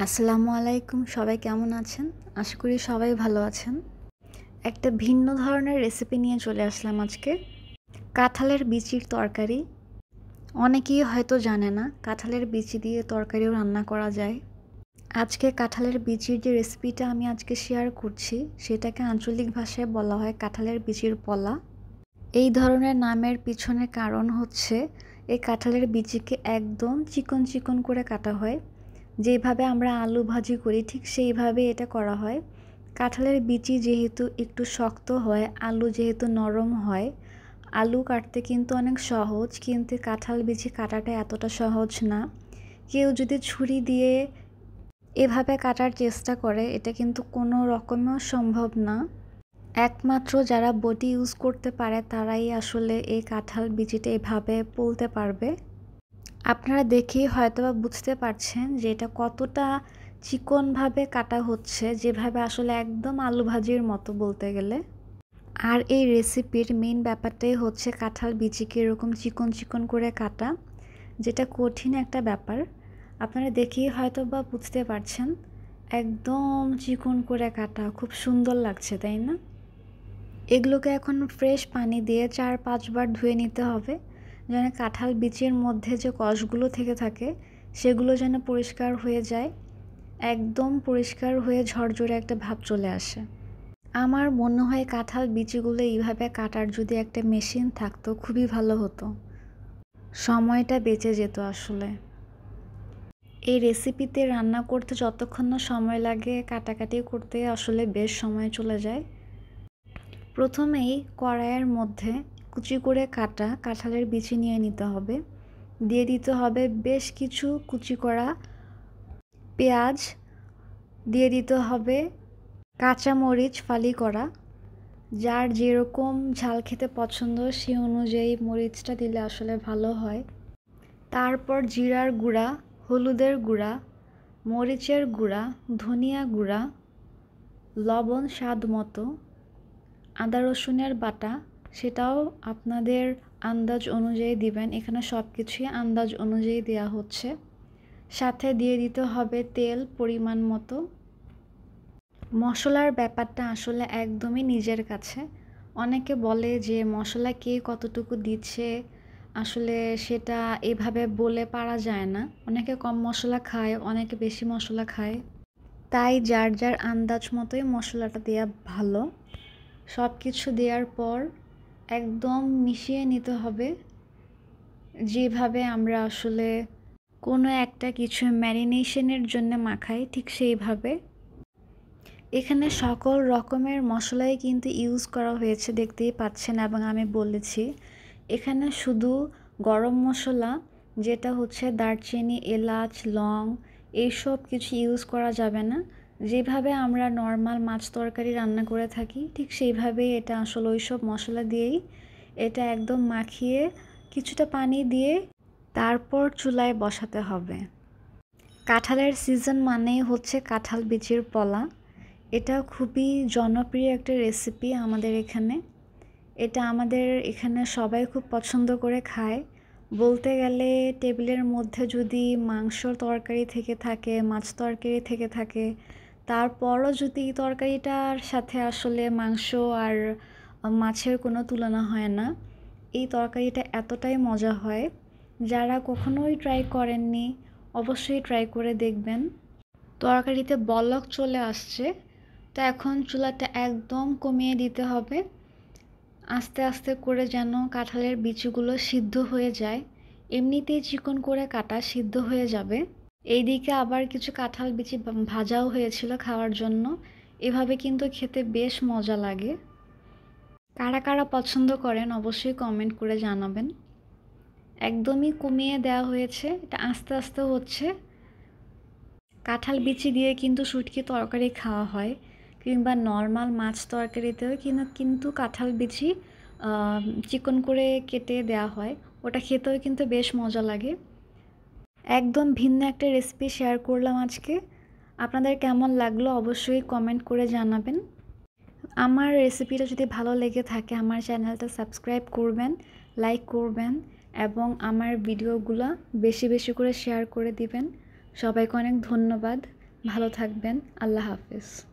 আসসালামু আলাইকুম, সবাই কেমন আছেন? আশা করি সবাই ভালো আছেন। একটা ভিন্ন ধরনের রেসিপি নিয়ে চলে আসলাম আজকে। কাঁঠালের বিচির তরকারি। অনেকেই হয়তো জানে না কাঁঠালের বিচি দিয়ে তরকারিও রান্না করা যায়। আজকে কাঁঠালের বিচির যে রেসিপিটা আমি আজকে শেয়ার করছি সেটাকে আঞ্চলিক ভাষায় বলা হয় কাঁঠালের বিচির পলা। এই ধরনের নামের পিছনে কারণ হচ্ছে এই কাঁঠালের বিচিকে একদম চিকন চিকন করে কাটা হয়। যেভাবে আমরা আলু ভাজি করি ঠিক সেইভাবে এটা করা হয়। কাঁঠালের বিচি যেহেতু একটু শক্ত হয়, আলু যেহেতু নরম হয়, আলু কাটতে কিন্তু অনেক সহজ, কিন্তু কাঁঠাল বিচি কাটাটা এতটা সহজ না। কেউ যদি ছুরি দিয়ে এভাবে কাটার চেষ্টা করে এটা কিন্তু কোনো রকমেও সম্ভব না। একমাত্র যারা বটি ইউজ করতে পারে তারাই আসলে এই কাঁঠাল বিচিটা এভাবে পোলতে পারবে। আপনারা দেখেই হয়তোবা বুঝতে পারছেন যে এটা কতটা চিকনভাবে কাটা হচ্ছে, যেভাবে আসলে একদম আলু ভাজির মতো বলতে গেলে। আর এই রেসিপির মেইন ব্যাপারটাই হচ্ছে কাঁঠাল বিচিকে এরকম চিকন চিকন করে কাটা, যেটা কঠিন একটা ব্যাপার। আপনারা দেখেই হয়তোবা বুঝতে পারছেন একদম চিকন করে কাটা, খুব সুন্দর লাগছে তাই না? এগুলোকে এখন ফ্রেশ পানি দিয়ে 4-5 বার ধুয়ে নিতে হবে, যেন কাঁঠাল বিচির মধ্যে যে কষগুলো থেকে থাকে সেগুলো যেন পরিষ্কার হয়ে যায়, একদম পরিষ্কার হয়ে ঝরঝরে একটা ভাব চলে আসে। আমার মনে হয় কাঁঠাল বিচিগুলো এইভাবে কাটার যদি একটা মেশিন থাকতো খুবই ভালো হতো, সময়টা বেঁচে যেত আসলে। এই রেসিপিতে রান্না করতে যতক্ষণ না সময় লাগে কাটাকাটি করতে আসলে বেশ সময় চলে যায়। প্রথমেই কড়াইয়ের মধ্যে কুচি করে কাটা কাঁঠালের বিচি নিয়ে নিতে হবে। দিয়ে দিতে হবে বেশ কিছু কুচি করা পেঁয়াজ, দিয়ে দিতে হবে কাঁচামরিচ ফালি করা। যার যেরকম ঝাল খেতে পছন্দ সেই অনুযায়ী মরিচটা দিলে আসলে ভালো হয়। তারপর জিরার গুঁড়া, হলুদের গুঁড়া, মরিচের গুঁড়া, ধনিয়া গুঁড়া, লবণ স্বাদ মতো, আদা রসুনের বাটা সেটাও আপনাদের আন্দাজ অনুযায়ী দিবেন। এখানে সব কিছুই আন্দাজ অনুযায়ী দেওয়া হচ্ছে। সাথে দিয়ে দিতে হবে তেল পরিমাণ মতো। মশলার ব্যাপারটা আসলে একদমই নিজের কাছে। অনেকে বলে যে মশলা কে কতটুকু দিচ্ছে, আসলে সেটা এভাবে বলে পারা যায় না। অনেকে কম মশলা খায়, অনেকে বেশি মশলা খায়, তাই যার যার আন্দাজ মতোই মশলাটা দেওয়া ভালো। সব কিছু দেওয়ার পর একদম মিশিয়ে নিতে হবে, যেভাবে আমরা আসলে কোনো একটা কিছু ম্যারিনেশনের জন্য মাখাই ঠিক সেইভাবে। এখানে সকল রকমের মশলাই কিন্তু ইউজ করা হয়েছে দেখতেই পাচ্ছেন, এবং আমি বলেছি এখানে শুধু গরম মশলা যেটা হচ্ছে দারচিনি, এলাচ, লং এইসব কিছু ইউজ করা যাবে না। যেভাবে আমরা নর্মাল মাছ তরকারি রান্না করে থাকি ঠিক সেইভাবেই এটা আসলে ওইসব মশলা দিয়েই এটা একদম মাখিয়ে কিছুটা পানি দিয়ে তারপর চুলায় বসাতে হবে। কাঁঠালের সিজন মানেই হচ্ছে কাঁঠাল বিচির পলা। এটা খুবই জনপ্রিয় একটা রেসিপি আমাদের এখানে। এটা আমাদের এখানে সবাই খুব পছন্দ করে খায়। বলতে গেলে টেবিলের মধ্যে যদি মাংসর তরকারি থেকে থাকে, মাছ তরকারি থেকে থাকে, তারপরও যদি এই তরকারিটার সাথে আসলে মাংস আর মাছের কোনো তুলনা হয় না। এই তরকারিটা এতটাই মজা হয়, যারা কখনোই ট্রাই করেননি অবশ্যই ট্রাই করে দেখবেন। তরকারিতে বলক চলে আসছে, তো এখন চুলাটা একদম কমিয়ে দিতে হবে। আস্তে আস্তে করে যেন কাঁঠালের বিচিগুলো সিদ্ধ হয়ে যায়। এমনিতেই চিকন করে কাটা সিদ্ধ হয়ে যাবে। এইদিকে আবার কিছু কাঁঠাল বিচি ভাজাও হয়েছিল খাওয়ার জন্য। এভাবে কিন্তু খেতে বেশ মজা লাগে। কারা কারা পছন্দ করেন অবশ্যই কমেন্ট করে জানাবেন। একদমই কমিয়ে দেওয়া হয়েছে, এটা আস্তে আস্তে হচ্ছে। কাঁঠাল বিচি দিয়ে কিন্তু শুটকি তরকারি খাওয়া হয়, কিংবা নর্মাল মাছ তরকারিতেও কিন্তু কাঁঠাল বিচি চিকন করে কেটে দেওয়া হয়, ওটা খেতেও কিন্তু বেশ মজা লাগে। একদম ভিন্ন একটা রেসিপি শেয়ার করলাম আজকে। আপনাদের কেমন লাগলো অবশ্যই কমেন্ট করে জানাবেন। আমার রেসিপিটা যদি ভালো লেগে থাকে আমার চ্যানেলটা সাবস্ক্রাইব করবেন, লাইক করবেন, এবং আমার ভিডিওগুলো বেশি বেশি করে শেয়ার করে দিবেন। সবাইকে অনেক ধন্যবাদ। ভালো থাকবেন। আল্লাহ হাফেজ।